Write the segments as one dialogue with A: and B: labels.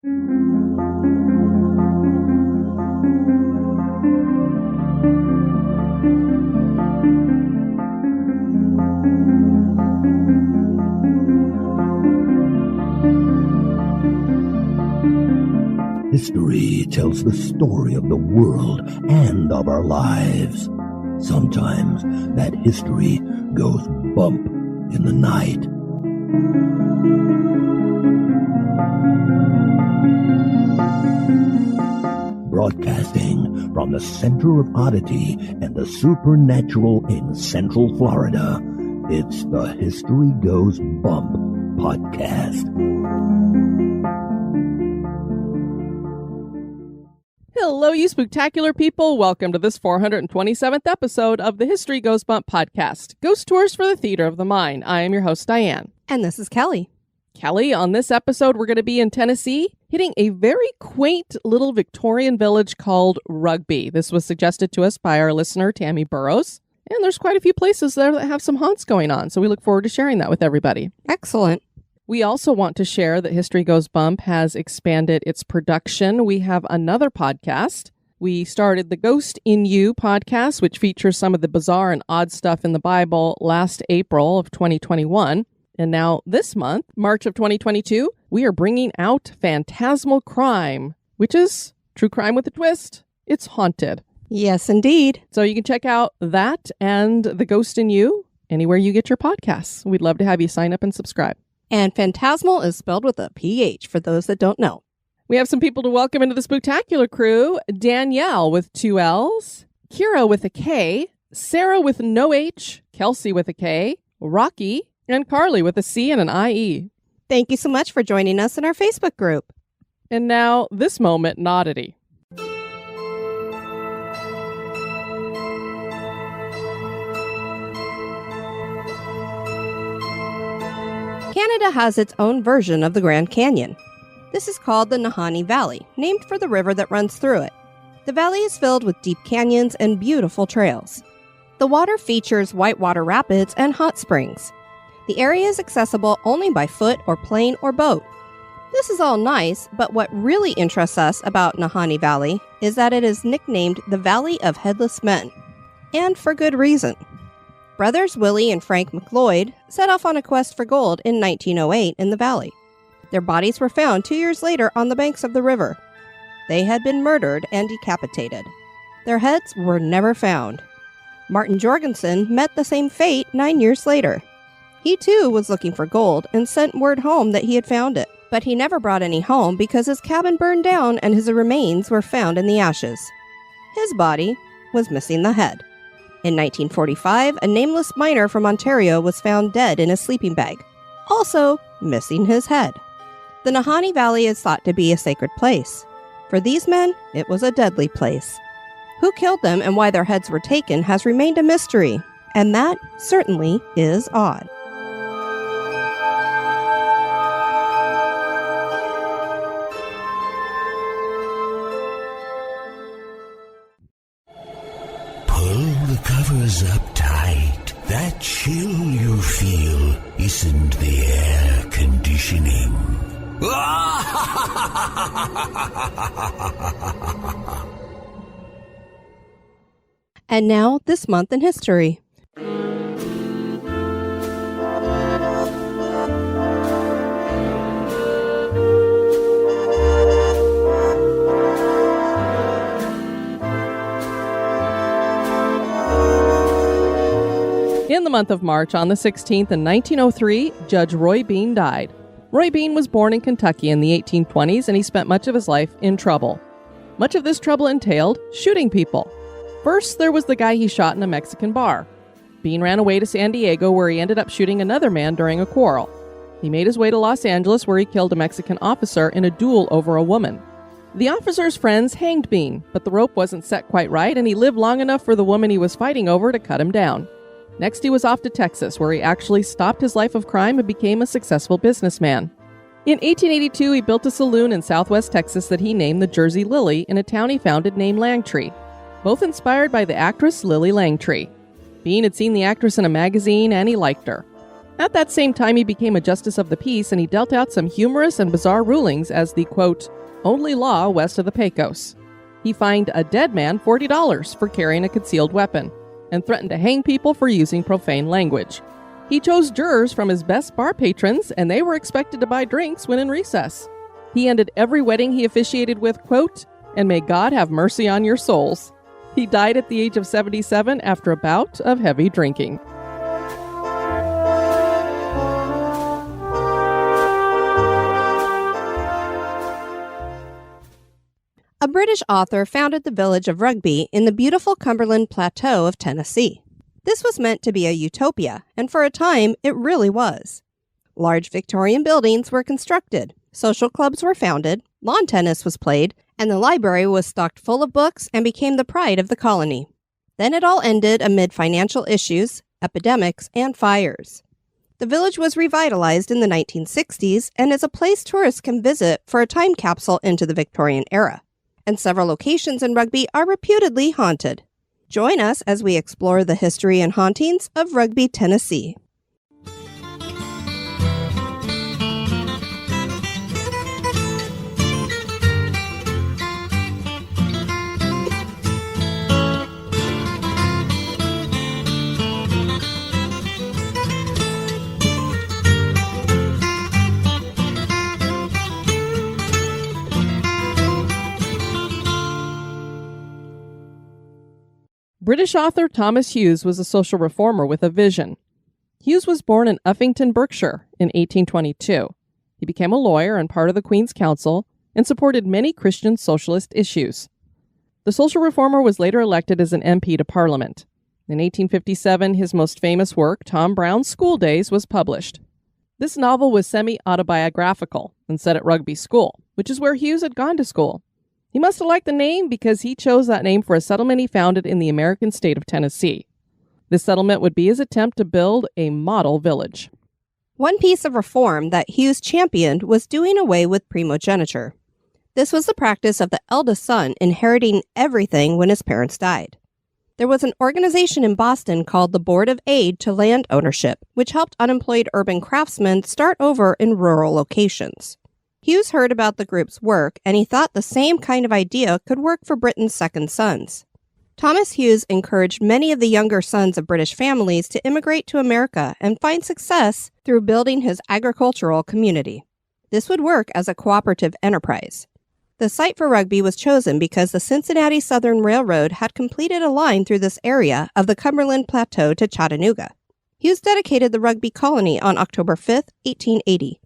A: History tells the story of the world and of our lives. Sometimes that history goes bump in the night. Broadcasting from the center of oddity and the supernatural in Central Florida, it's the History Goes Bump podcast.
B: Hello, you spooktacular people. Welcome to this 427th episode of the History Goes Bump podcast, Ghost Tours for the Theater of the Mind. I am your host, Diane.
C: And this is Kelly.
B: Kelly, on this episode, we're going to be in Tennessee, hitting a very quaint little Victorian village called Rugby. This was suggested to us by our listener, Tammie Burroughs. And there's quite a few places there that have some haunts going on, so we look forward to sharing that with everybody.
C: Excellent.
B: We also want to share that History Goes Bump has expanded its production. We have another podcast. We started the Ghost in You podcast, which features some of the bizarre and odd stuff in the Bible last April of 2021. And now this month, March of 2022, we are bringing out Phantasmal Crime, which is true crime with a twist. It's haunted.
C: Yes, indeed.
B: So you can check out that and The Ghost in You anywhere you get your podcasts. We'd love to have you sign up and subscribe.
C: And Phantasmal is spelled with a PH for those that don't know.
B: We have some people to welcome into the Spooktacular crew. Danielle with 2 L's, Kira with a K, Sarah with no H, Kelsey with a K, Rocky, and Carly with a C and an IE.
C: Thank you so much for joining us in our Facebook group.
B: And now, this moment in Oddity.
C: Canada has its own version of the Grand Canyon. This is called the Nahanni Valley, named for the river that runs through it. The valley is filled with deep canyons and beautiful trails. The water features whitewater rapids and hot springs. The area is accessible only by foot or plane or boat. This is all nice, but what really interests us about Nahanni Valley is that it is nicknamed the Valley of Headless Men. And for good reason. Brothers Willie and Frank McLeod set off on a quest for gold in 1908 in the valley. Their bodies were found 2 years later on the banks of the river. They had been murdered and decapitated. Their heads were never found. Martin Jorgensen met the same fate 9 years later. He too was looking for gold and sent word home that he had found it, but he never brought any home because his cabin burned down and his remains were found in the ashes. His body was missing the head. In 1945, a nameless miner from Ontario was found dead in a sleeping bag, also missing his head. The Nahanni Valley is thought to be a sacred place. For these men, it was a deadly place. Who killed them and why their heads were taken has remained a mystery, and that certainly is odd.
D: Covers up tight. That chill you feel isn't the air conditioning.
C: And now, this month in history.
B: In the month of March, on the 16th in 1903, Judge Roy Bean died. Roy Bean was born in Kentucky in the 1820s, and he spent much of his life in trouble. Much of this trouble entailed shooting people. First, there was the guy he shot in a Mexican bar. Bean ran away to San Diego, where he ended up shooting another man during a quarrel. He made his way to Los Angeles, where he killed a Mexican officer in a duel over a woman. The officer's friends hanged Bean, but the rope wasn't set quite right, and he lived long enough for the woman he was fighting over to cut him down. Next, he was off to Texas, where he actually stopped his life of crime and became a successful businessman. In 1882, he built a saloon in southwest Texas that he named the Jersey Lily in a town he founded named Langtree, both inspired by the actress Lily Langtree. Bean had seen the actress in a magazine and he liked her. At that same time, he became a justice of the peace, and he dealt out some humorous and bizarre rulings as the, quote, only law west of the Pecos. He fined a dead man $40 for carrying a concealed weapon and threatened to hang people for using profane language. He chose jurors from his best bar patrons, and they were expected to buy drinks when in recess. He ended every wedding he officiated with, quote, and may God have mercy on your souls. He died at the age of 77 after a bout of heavy drinking.
C: A British author founded the Village of Rugby in the beautiful Cumberland Plateau of Tennessee. This was meant to be a utopia, and for a time, it really was. Large Victorian buildings were constructed, social clubs were founded, lawn tennis was played, and the library was stocked full of books and became the pride of the colony. Then it all ended amid financial issues, epidemics, and fires. The village was revitalized in the 1960s and is a place tourists can visit for a time capsule into the Victorian era. And several locations in Rugby are reputedly haunted. Join us as we explore the history and hauntings of Rugby, Tennessee.
B: British author Thomas Hughes was a social reformer with a vision. Hughes was born in Uffington, Berkshire, in 1822. He became a lawyer and part of the Queen's Council and supported many Christian socialist issues. The social reformer was later elected as an MP to Parliament. In 1857, his most famous work, Tom Brown's School Days, was published. This novel was semi-autobiographical and set at Rugby School, which is where Hughes had gone to school. He must have liked the name because he chose that name for a settlement he founded in the American state of Tennessee. This settlement would be his attempt to build a model village.
C: One piece of reform that Hughes championed was doing away with primogeniture. This was the practice of the eldest son inheriting everything when his parents died. There was an organization in Boston called the Board of Aid to Land Ownership, which helped unemployed urban craftsmen start over in rural locations. Hughes heard about the group's work, and he thought the same kind of idea could work for Britain's second sons. Thomas Hughes encouraged many of the younger sons of British families to immigrate to America and find success through building his agricultural community. This would work as a cooperative enterprise. The site for Rugby was chosen because the Cincinnati Southern Railroad had completed a line through this area of the Cumberland Plateau to Chattanooga. Hughes dedicated the Rugby colony on October 5, 1880.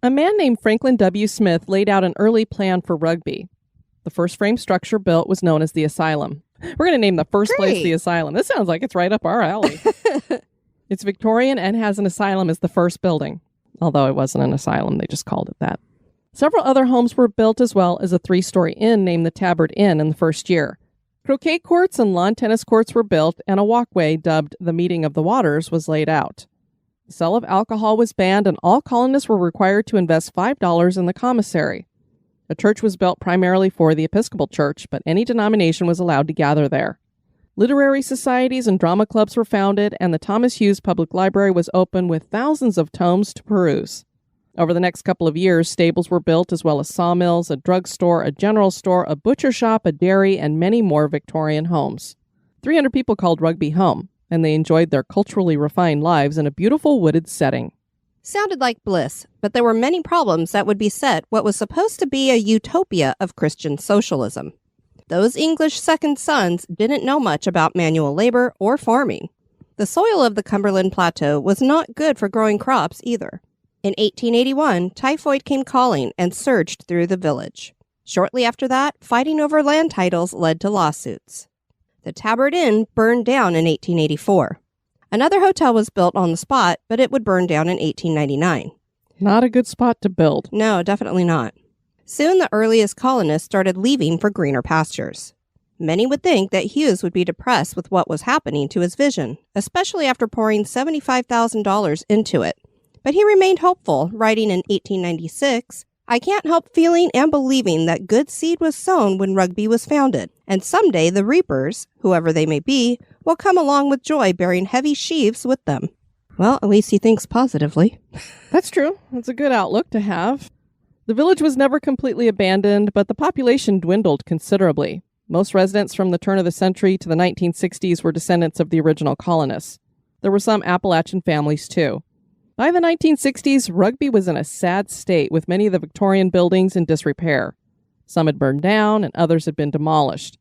B: A man named Franklin W. Smith laid out an early plan for Rugby. The first frame structure built was known as the Asylum. We're going to name the first place the Asylum. This sounds like it's right up our alley. It's Victorian and has an asylum as the first building. Although it wasn't an asylum, they just called it that. Several other homes were built as well as a 3-story inn named the Tabard Inn in the first year. Croquet courts and lawn tennis courts were built, and a walkway dubbed the Meeting of the Waters was laid out. The sale of alcohol was banned, and all colonists were required to invest $5 in the commissary. A church was built primarily for the Episcopal Church, but any denomination was allowed to gather there. Literary societies and drama clubs were founded, and the Thomas Hughes Public Library was open with thousands of tomes to peruse. Over the next couple of years, stables were built as well as sawmills, a drugstore, a general store, a butcher shop, a dairy, and many more Victorian homes. 300 people called Rugby home, and they enjoyed their culturally refined lives in a beautiful wooded setting.
C: Sounded like bliss, but there were many problems that would beset what was supposed to be a utopia of Christian socialism. Those English second sons didn't know much about manual labor or farming. The soil of the Cumberland Plateau was not good for growing crops either. In 1881, typhoid came calling and surged through the village. Shortly after that, fighting over land titles led to lawsuits. The Tabard Inn burned down in 1884. Another hotel was built on the spot, but it would burn down in 1899.
B: Not a good spot to build.
C: No, definitely not. Soon the earliest colonists started leaving for greener pastures. Many would think that Hughes would be depressed with what was happening to his vision, especially after pouring $75,000 into it. But he remained hopeful, writing in 1896, "I can't help feeling and believing that good seed was sown when Rugby was founded, and someday the reapers, whoever they may be, will come along with joy bearing heavy sheaves with them." Well, at least he thinks positively.
B: That's true. It's a good outlook to have. The village was never completely abandoned, but the population dwindled considerably. Most residents from the turn of the century to the 1960s were descendants of the original colonists. There were some Appalachian families, too. By the 1960s, Rugby was in a sad state, with many of the Victorian buildings in disrepair. Some had burned down, and others had been demolished.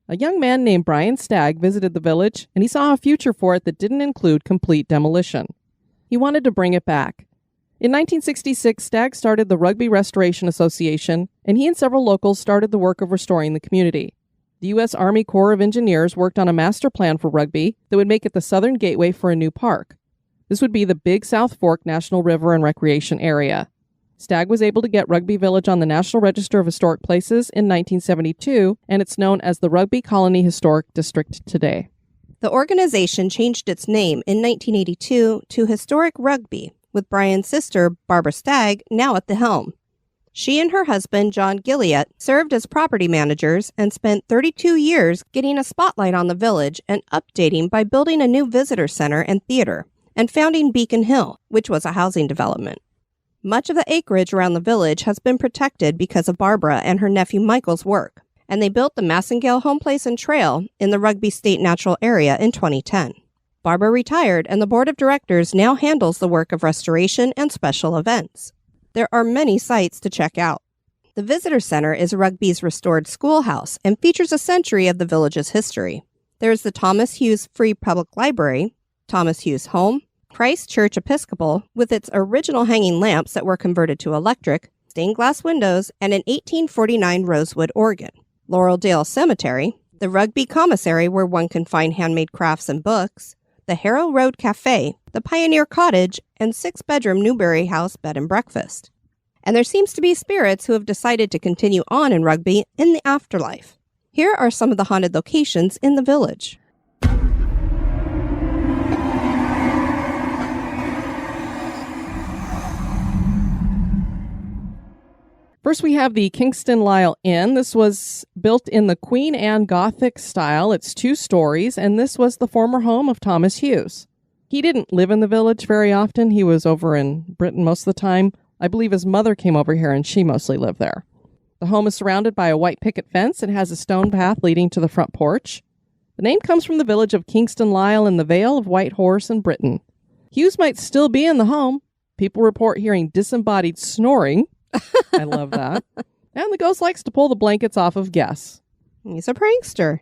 B: A young man named Brian Stagg visited the village, and he saw a future for it that didn't include complete demolition. He wanted to bring it back. In 1966, Stagg started the Rugby Restoration Association, and he and several locals started the work of restoring the community. The U.S. Army Corps of Engineers worked on a master plan for Rugby that would make it the southern gateway for a new park. This would be the Big South Fork National River and Recreation Area. Stagg was able to get Rugby Village on the National Register of Historic Places in 1972, and it's known as the Rugby Colony Historic District today.
C: The organization changed its name in 1982 to Historic Rugby, with Brian's sister, Barbara Stagg, now at the helm. She and her husband, John Gilliatt, served as property managers and spent 32 years getting a spotlight on the village and updating by building a new visitor center and theater, and founding Beacon Hill, which was a housing development. Much of the acreage around the village has been protected because of Barbara and her nephew Michael's work, and they built the Massengale Home Place and Trail in the Rugby State Natural Area in 2010. Barbara retired, and the board of directors now handles the work of restoration and special events. There are many sites to check out. The Visitor Center is Rugby's restored schoolhouse and features a century of the village's history. There is the Thomas Hughes Free Public Library, Thomas Hughes Home, Christ Church Episcopal, with its original hanging lamps that were converted to electric, stained glass windows, and an 1849 rosewood organ. Laureldale Cemetery, the Rugby Commissary where one can find handmade crafts and books, the Harrow Road Cafe, the Pioneer Cottage, and 6-bedroom Newberry House bed and breakfast. And there seems to be spirits who have decided to continue on in Rugby in the afterlife. Here are some of the haunted locations in the village.
B: First, we have the Kingston Lyle Inn. This was built in the Queen Anne Gothic style. It's 2 stories, and this was the former home of Thomas Hughes. He didn't live in the village very often. He was over in Britain most of the time. I believe his mother came over here, and she mostly lived there. The home is surrounded by a white picket fence and has a stone path leading to the front porch. The name comes from the village of Kingston Lyle in the Vale of White Horse in Britain. Hughes might still be in the home. People report hearing disembodied snoring. I love that. And the ghost likes to pull the blankets off of guests.
C: He's a prankster.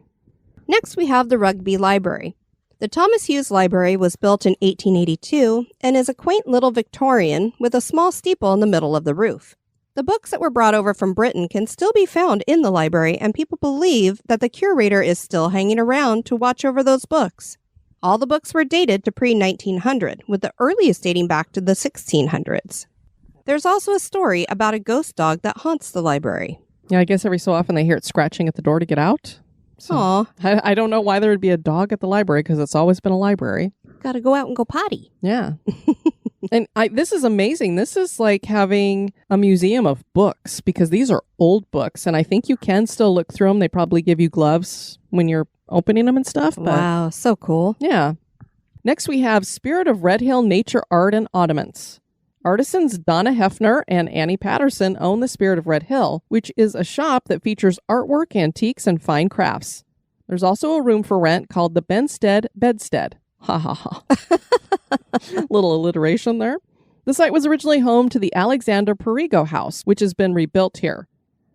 C: Next, we have the Rugby Library. The Thomas Hughes Library was built in 1882 and is a quaint little Victorian with a small steeple in the middle of the roof. The books that were brought over from Britain can still be found in the library, and people believe that the curator is still hanging around to watch over those books. All the books were dated to pre-1900, with the earliest dating back to the 1600s. There's also a story about a ghost dog that haunts the library.
B: Yeah, I guess every so often they hear it scratching at the door to get out. So
C: Aw.
B: I don't know why there would be a dog at the library, because it's always been a library.
C: Gotta go out and go potty.
B: Yeah. And this is amazing. This is like having a museum of books, because these are old books, and I think you can still look through them. They probably give you gloves when you're opening them and stuff. But
C: Wow, so cool.
B: yeah. Next, we have Spirit of Red Hill Nature Art and Ottomans. Artisans Donna Hefner and Annie Patterson own the Spirit of Red Hill, which is a shop that features artwork, antiques, and fine crafts. There's also a room for rent called the Benstead Bedstead. Ha ha ha. Little alliteration there. The site was originally home to the Alexander Perigo House, which has been rebuilt here.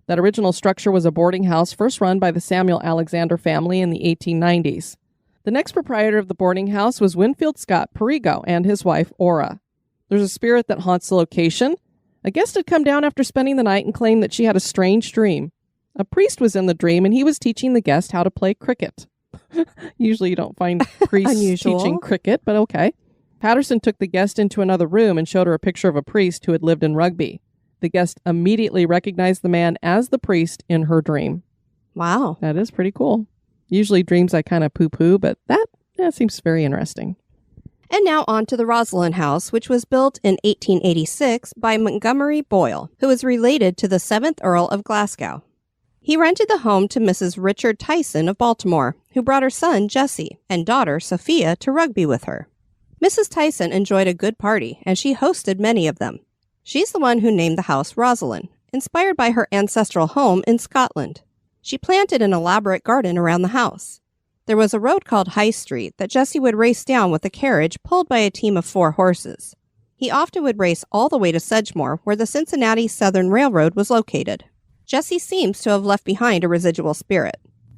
B: That original structure was a boarding house first run by the Samuel Alexander family in the 1890s. The next proprietor of the boarding house was Winfield Scott Perigo and his wife, Ora. There's a spirit that haunts the location. A guest had come down after spending the night and claimed that she had a strange dream. A priest was in the dream, and he was teaching the guest how to play cricket. Usually you don't find priests
C: Unusual.
B: teaching cricket, but okay. Patterson took the guest into another room and showed her a picture of a priest who had lived in Rugby. The guest immediately recognized the man as the priest in her dream.
C: Wow.
B: That is pretty cool. Usually dreams I kind of poo-poo, but that seems very interesting.
C: And now on to the Roslyn House, which was built in 1886 by Montgomery Boyle, who is related to the 7th Earl of Glasgow. He rented the home to Mrs. Richard Tyson of Baltimore, who brought her son, Jesse, and daughter, Sophia, to Rugby with her. Mrs. Tyson enjoyed a good party, and she hosted many of them. She's the one who named the house Rosalind, inspired by her ancestral home in Scotland. She planted an elaborate garden around the house. There was a road called High Street that Jesse would race down with a carriage pulled by a team of 4 horses. He often would race all the way to Sedgemoor, where the Cincinnati Southern Railroad was located. Jesse seems to have left behind a residual spirit.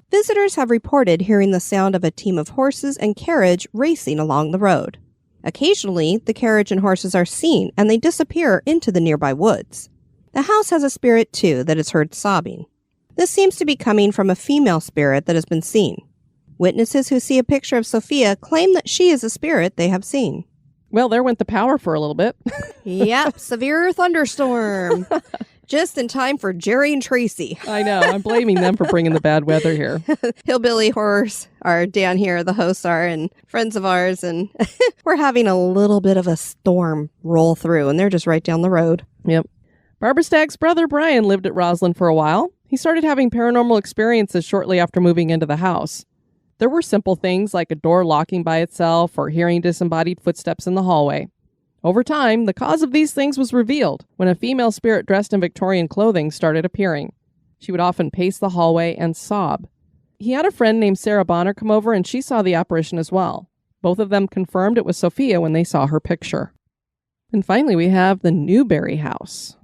C: Visitors have reported hearing the sound of a team of horses and carriage racing along the road. Occasionally, the carriage and horses are seen, and they disappear into the nearby woods. The house has a spirit, too, that is heard sobbing. This seems to be coming from a female spirit that has been seen. Witnesses who see a picture of Sophia claim that she is a spirit they have seen.
B: Well, there went the power for a little bit.
C: Yep, severe thunderstorm. Just in time for Jerry and Tracy.
B: I know. I'm blaming them for bringing the bad weather here.
C: Hillbilly horrors are down here, the hosts are, and friends of ours, and we're having a little bit of a storm roll through, and they're just right down the road.
B: Yep. Barbara Stagg's brother, Brian, lived at Rosalind for a while. He started having paranormal experiences shortly after moving into the house. There were simple things like a door locking by itself or hearing disembodied footsteps in the hallway. Over time, the cause of these things was revealed when a female spirit dressed in Victorian clothing started appearing. She would often pace the hallway and sob. He had a friend named Sarah Bonner come over, and she saw the apparition as well. Both of them confirmed it was Sophia when they saw her picture. And finally, we have the Newberry House.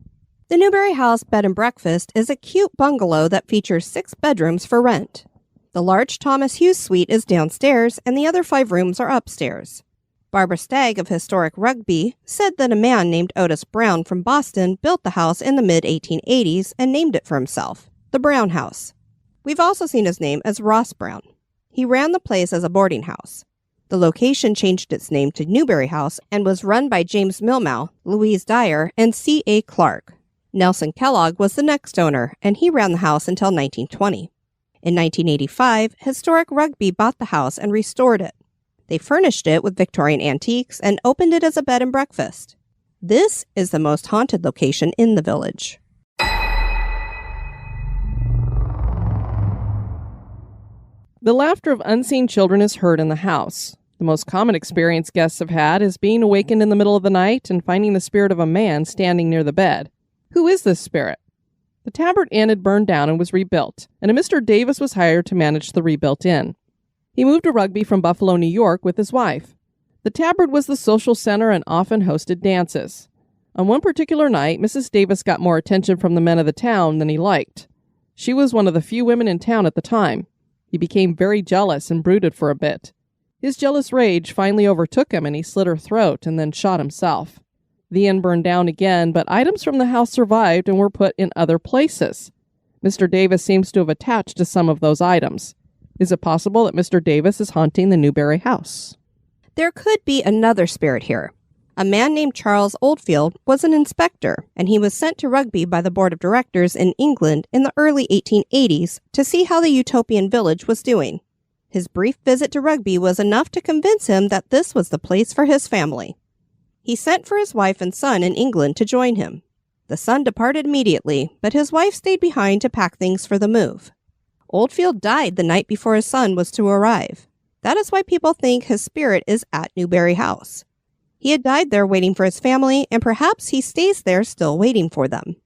C: The Newberry House Bed and Breakfast is a cute bungalow that features 6 bedrooms for rent. The large Thomas Hughes suite is downstairs, and the other 5 rooms are upstairs. Barbara Stagg of Historic Rugby said that a man named Otis Brown from Boston built the house in the mid-1880s and named it for himself, the Brown House. We've also seen his name as Ross Brown. He ran the place as a boarding house. The location changed its name to Newberry House and was run by James Milmau, Louise Dyer, and C.A. Clark. Nelson Kellogg was the next owner, and he ran the house until 1920. In 1985, Historic Rugby bought the house and restored it. They furnished it with Victorian antiques and opened it as a bed and breakfast. This is the most haunted location in the village.
B: The laughter of unseen children is heard in the house. The most common experience guests have had is being awakened in the middle of the night and finding the spirit of a man standing near the bed. Who is this spirit? The Tabard Inn had burned down and was rebuilt, and a Mr. Davis was hired to manage the rebuilt inn. He moved to Rugby from Buffalo, New York with his wife. The Tabard was the social center and often hosted dances. On one particular night, Mrs. Davis got more attention from the men of the town than he liked. She was one of the few women in town at the time. He became very jealous and brooded for a bit. His jealous rage finally overtook him, and he slit her throat and then shot himself. The inn burned down again, but items from the house survived and were put in other places. Mr. Davis seems to have attached to some of those items. Is it possible that Mr. Davis is haunting the Newberry House?
C: There could be another spirit here. A man named Charles Oldfield was an inspector, and he was sent to Rugby by the board of directors in England in the early 1880s to see how the utopian village was doing. His brief visit to Rugby was enough to convince him that this was the place for his family. He sent for his wife and son in England to join him. The son departed immediately, but his wife stayed behind to pack things for the move. Oldfield died the night before his son was to arrive. That is why people think his spirit is at Newberry House. He had died there waiting for his family, and perhaps he stays there still waiting for them.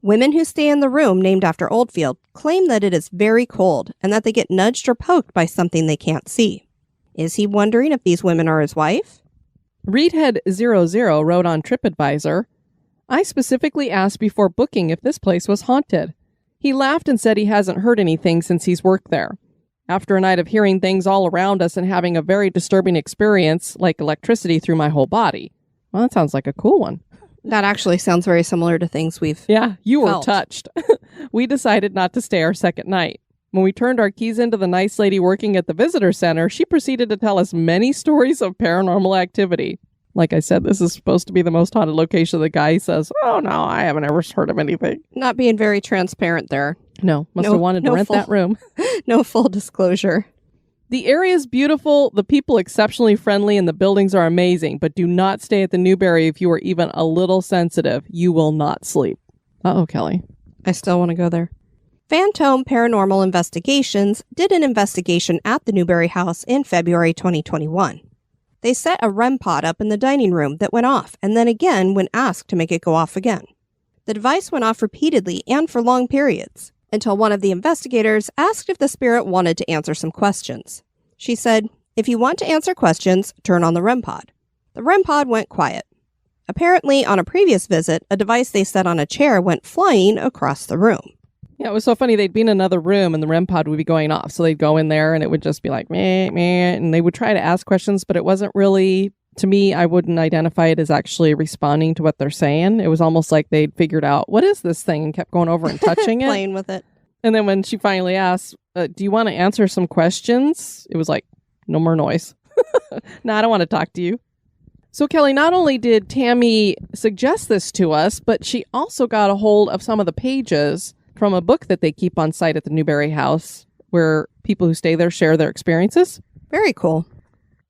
C: Women who stay in the room named after Oldfield claim that it is very cold and that they get nudged or poked by something they can't see. Is he wondering if these women are his wife?
B: Reedhead00 wrote on TripAdvisor, I specifically asked before booking if this place was haunted. He laughed and said he hasn't heard anything since he's worked there. After a night of hearing things all around us and having a very disturbing experience, like electricity through my whole body. Well, that sounds like a cool one.
C: That actually sounds very similar to things we've
B: you were
C: felt.
B: touched. We decided not to stay our second night. When we turned our keys into the nice lady working at the visitor center, she proceeded to tell us many stories of paranormal activity. Like I said, this is supposed to be the most haunted location. The guy says, oh no, I haven't ever heard of anything.
C: Not being very transparent there.
B: No, must have wanted to rent that room.
C: No full disclosure.
B: The area is beautiful, the people exceptionally friendly, and the buildings are amazing, but do not stay at the Newberry if you are even a little sensitive. You will not sleep. Uh-oh, Kelly.
C: I still want to go there. Phantom Paranormal Investigations did an investigation at the Newberry House in February 2021. They set a REM pod up in the dining room that went off, and then again when asked to make it go off again. The device went off repeatedly and for long periods, until one of the investigators asked if the spirit wanted to answer some questions. She said, "If you want to answer questions, turn on the REM pod." The REM pod went quiet. Apparently, on a previous visit, a device they set on a chair went flying across the room.
B: Yeah, it was so funny. They'd be in another room and the REM pod would be going off. So they'd go in there and it would just be like, meh, meh. And they would try to ask questions, but it wasn't really, to me, I wouldn't identify it as actually responding to what they're saying. It was almost like they'd figured out, what is this thing? And kept going over and touching it.
C: Playing with it.
B: And then when she finally asked, do you want to answer some questions? It was like, no more noise. No, I don't want to talk to you. So, Kelly, not only did Tammie suggest this to us, but she also got a hold of some of the pages from a book that they keep on site at the Newberry House, where people who stay there share their experiences.
C: Very cool.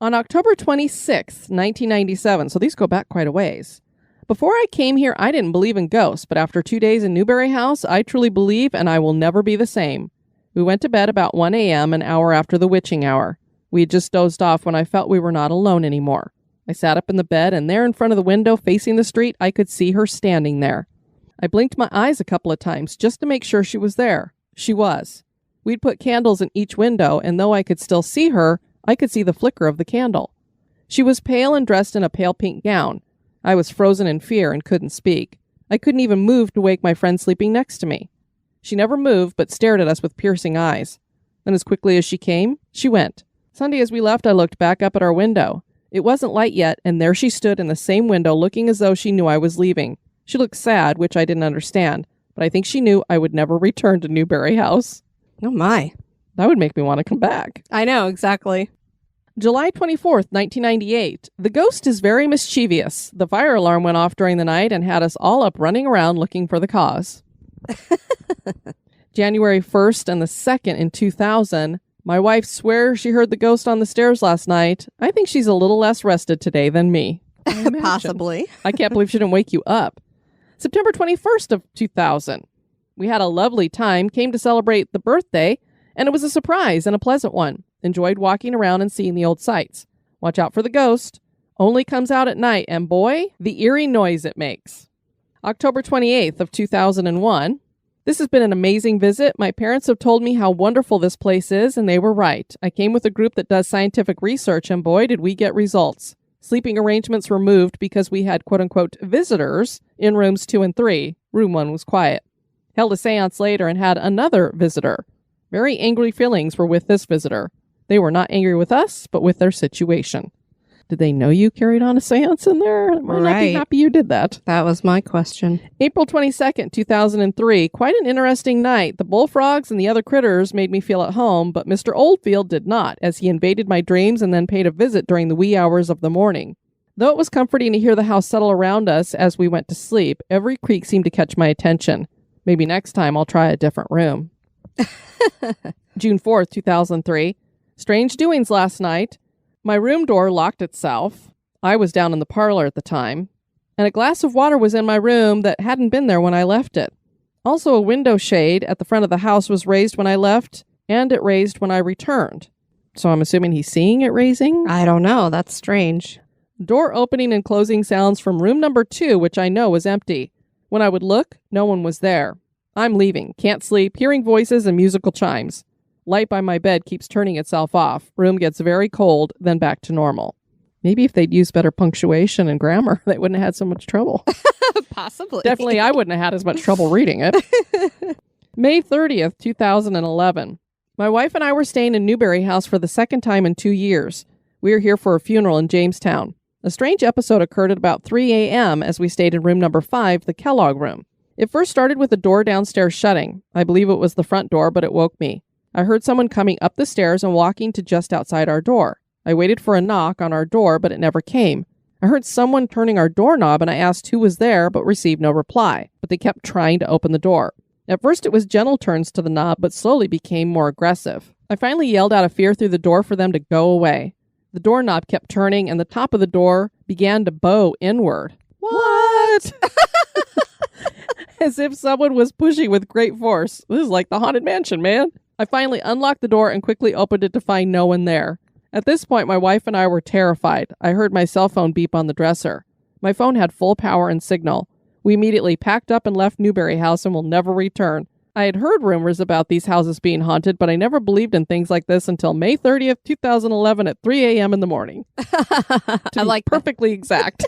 B: On October 26th, 1997, so these go back quite a ways. Before I came here, I didn't believe in ghosts, but after 2 days in Newberry House, I truly believe, and I will never be the same. We went to bed about 1 a.m., an hour after the witching hour. We had just dozed off when I felt we were not alone anymore. I sat up in the bed, and there in front of the window facing the street, I could see her standing there. I blinked my eyes a couple of times just to make sure she was there. She was. We'd put candles in each window, and though I could still see her, I could see the flicker of the candle. She was pale and dressed in a pale pink gown. I was frozen in fear and couldn't speak. I couldn't even move to wake my friend sleeping next to me. She never moved, but stared at us with piercing eyes. Then as quickly as she came, she went. Sunday as we left, I looked back up at our window. It wasn't light yet, and there she stood in the same window looking as though she knew I was leaving. She looked sad, which I didn't understand, but I think she knew I would never return to Newberry House.
C: Oh my.
B: That would make me want to come back.
C: I know, exactly.
B: July 24th, 1998. The ghost is very mischievous. The fire alarm went off during the night and had us all up running around looking for the cause. January 1st and the 2nd in 2000. My wife swears she heard the ghost on the stairs last night. I think she's a little less rested today than me.
C: Possibly.
B: I can't believe she didn't wake you up. September 21st of 2000. We had a lovely time, came to celebrate the birthday, and it was a surprise and a pleasant one. Enjoyed walking around and seeing the old sights. Watch out for the ghost. Only comes out at night, and boy, the eerie noise it makes. October 28th of 2001. This has been an amazing visit. My parents have told me how wonderful this place is, and they were right. I came with a group that does scientific research, and boy, did we get results. Sleeping arrangements were moved because we had quote-unquote visitors in rooms 2 and 3. Room 1 was quiet. Held a seance later and had another visitor. Very angry feelings were with this visitor. They were not angry with us, but with their situation. Did they know you carried on a seance in there? I might not be happy you did that.
C: That was my question.
B: April 22nd, 2003. Quite an interesting night. The bullfrogs and the other critters made me feel at home, but Mr. Oldfield did not, as he invaded my dreams and then paid a visit during the wee hours of the morning. Though it was comforting to hear the house settle around us as we went to sleep, every creak seemed to catch my attention. Maybe next time I'll try a different room. June 4th, 2003. Strange doings last night. My room door locked itself. I was down in the parlor at the time. And a glass of water was in my room that hadn't been there when I left it. Also, a window shade at the front of the house was raised when I left, and it raised when I returned. So I'm assuming he's seeing it raising?
C: I don't know. That's strange.
B: Door opening and closing sounds from room number 2, which I know was empty. When I would look, no one was there. I'm leaving. Can't sleep. Hearing voices and musical chimes. Light by my bed keeps turning itself off. Room gets very cold, then back to normal. Maybe if they'd used better punctuation and grammar, they wouldn't have had so much trouble.
C: Possibly.
B: Definitely I wouldn't have had as much trouble reading it. May 30th, 2011. My wife and I were staying in Newberry House for the second time in 2 years. We are here for a funeral in Jamestown. A strange episode occurred at about 3 a.m. as we stayed in room number 5, the Kellogg room. It first started with the door downstairs shutting. I believe it was the front door, but it woke me. I heard someone coming up the stairs and walking to just outside our door. I waited for a knock on our door, but it never came. I heard someone turning our doorknob, and I asked who was there, but received no reply. But they kept trying to open the door. At first, it was gentle turns to the knob, but slowly became more aggressive. I finally yelled out of fear through the door for them to go away. The doorknob kept turning, and the top of the door began to bow inward. What? As if someone was pushing with great force. This is like the Haunted Mansion, man. I finally unlocked the door and quickly opened it to find no one there. At this point, my wife and I were terrified. I heard my cell phone beep on the dresser. My phone had full power and signal. We immediately packed up and left Newberry House and will never return. I had heard rumors about these houses being haunted, but I never believed in things like this until May 30th, 2011 at 3 a.m. in the morning.
C: I like
B: perfectly exact.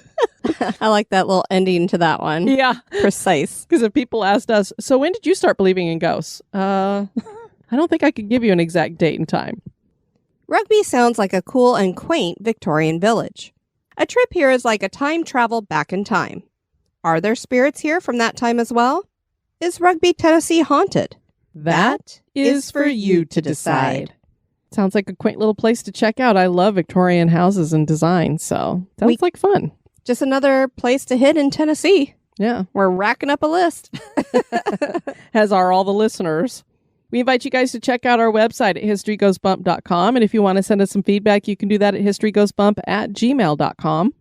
C: I like that little ending to that one.
B: Yeah.
C: Precise.
B: Because if people asked us, so when did you start believing in ghosts? I don't think I could give you an exact date and time.
C: Rugby sounds like a cool and quaint Victorian village. A trip here is like a time travel back in time. Are there spirits here from that time as well? Is Rugby, Tennessee haunted?
B: That is for you to decide. Sounds like a quaint little place to check out. I love Victorian houses and design, so sounds like fun.
C: Just another place to hit in Tennessee.
B: Yeah.
C: We're racking up a list.
B: As are all the listeners. We invite you guys to check out our website at historygoesbump.com. And if you want to send us some feedback, you can do that at historygoesbump@gmail.com.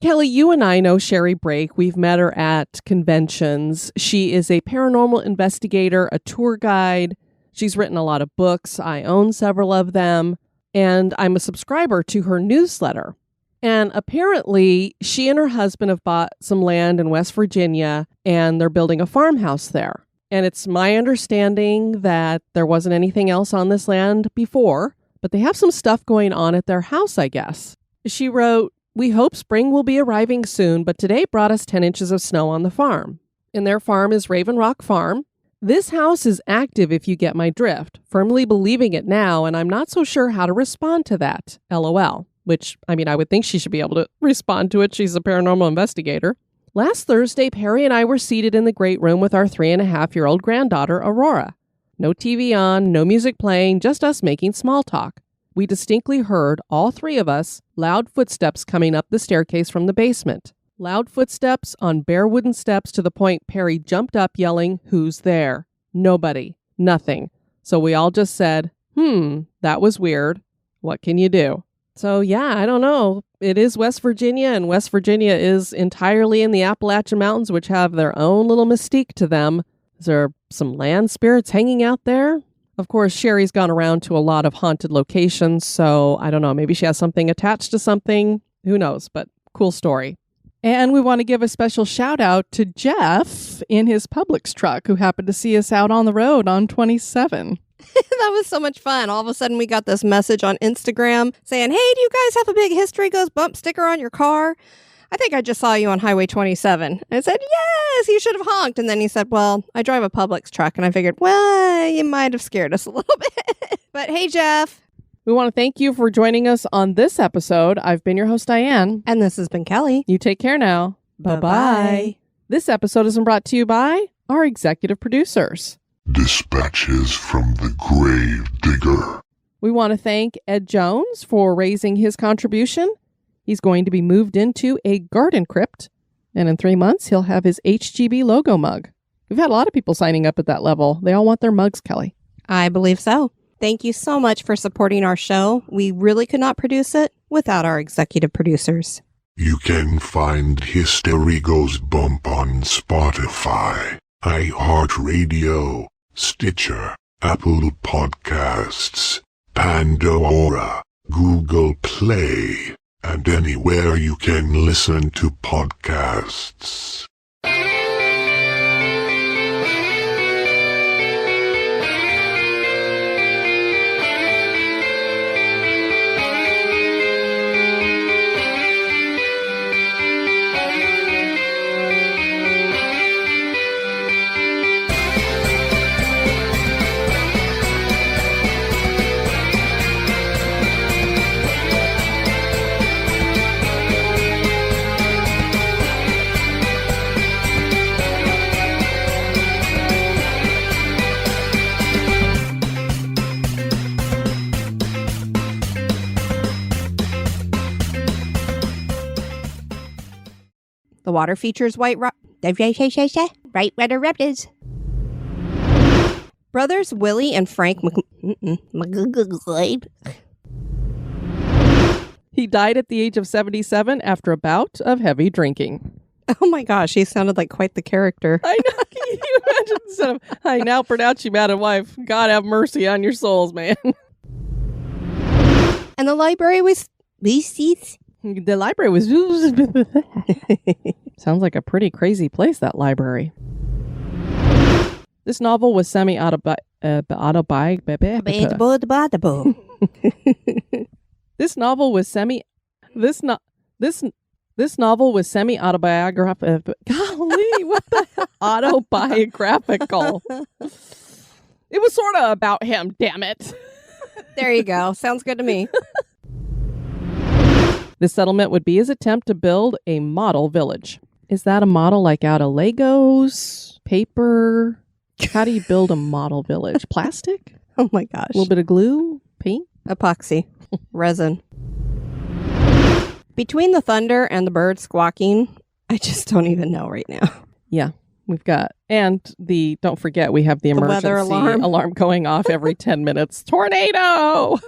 B: Kelly, you and I know Sherry Brake. We've met her at conventions. She is a paranormal investigator, a tour guide. She's written a lot of books. I own several of them. And I'm a subscriber to her newsletter. And apparently, she and her husband have bought some land in West Virginia, and they're building a farmhouse there. And it's my understanding that there wasn't anything else on this land before, but they have some stuff going on at their house, I guess. She wrote, "We hope spring will be arriving soon, but today brought us 10 inches of snow on the farm. And their farm is Raven Rock Farm. This house is active if you get my drift. Firmly believing it now, and I'm not so sure how to respond to that. LOL." Which, I mean, I would think she should be able to respond to it. She's a paranormal investigator. "Last Thursday, Perry and I were seated in the great room with our 3.5-year-old granddaughter, Aurora. No TV on, no music playing, just us making small talk. We distinctly heard, all three of us, loud footsteps coming up the staircase from the basement. Loud footsteps on bare wooden steps to the point Perry jumped up yelling, 'Who's there?' Nobody. Nothing. So we all just said, that was weird. What can you do?" So yeah, I don't know. It is West Virginia, and West Virginia is entirely in the Appalachian Mountains, which have their own little mystique to them. Is there some land spirits hanging out there? Of course, Sherry's gone around to a lot of haunted locations, so I don't know. Maybe she has something attached to something. Who knows? But cool story. And we want to give a special shout out to Jeff in his Publix truck, who happened to see us out on the road on 27.
C: That was so much fun. All of a sudden, we got this message on Instagram saying, "Hey, do you guys have a big History Goes Bump sticker on your car? I think I just saw you on Highway 27. I said, "Yes, you should have honked." And then he said, "Well, I drive a Publix truck." And I figured, well, you might have scared us a little bit. But hey, Jeff.
B: We want to thank you for joining us on this episode. I've been your host, Diane.
C: And this has been Kelly.
B: You take care now. Bye-bye. This episode is brought to you by our executive producers.
D: Dispatches from the Grave Digger.
B: We want to thank Ed Jones for raising his contribution. He's going to be moved into a garden crypt, and in 3 months, he'll have his HGB logo mug. We've had a lot of people signing up at that level. They all want their mugs, Kelly.
C: I believe so. Thank you so much for supporting our show. We really could not produce it without our executive producers.
D: You can find History Goes Bump on Spotify, iHeartRadio, Stitcher, Apple Podcasts, Pandora, Google Play, and anywhere you can listen to podcasts.
C: The water features white water rapids. Brothers Willie and Frank
B: He died at the age of 77 after a bout of heavy drinking.
C: Oh my gosh, he sounded like quite the character.
B: I know. Can you imagine? Instead of, "I now pronounce you, madam wife, God have mercy on your souls, man."
C: And the library was...
B: The library was... Sounds like a pretty crazy place, that library. This novel was
C: Autobiographical.
B: This novel was semi-autobiographical. Golly, what the hell? Autobiographical. It was sort of about him, damn it.
C: There you go. Sounds good to me.
B: This settlement would be his attempt to build a model village. Is that a model like out of Legos? Paper? How do you build a model village? Plastic?
C: Oh my gosh.
B: A little bit of glue? Paint?
C: Epoxy. Resin. Between the thunder and the bird squawking, I just don't even know right now.
B: Yeah, we've got, and don't forget, we have the emergency
C: weather alarm
B: going off every 10 minutes. Tornado!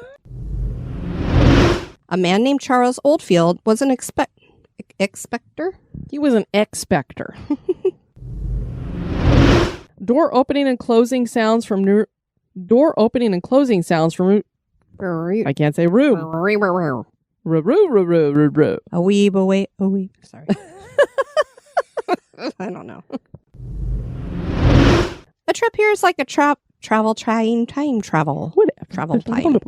C: A man named Charles Oldfield was an expector?
B: He was an expector. Door opening and closing sounds from I can't say room. A
C: wee. Sorry. I don't know. A trip here is like a time travel.
B: What?
C: Travel time.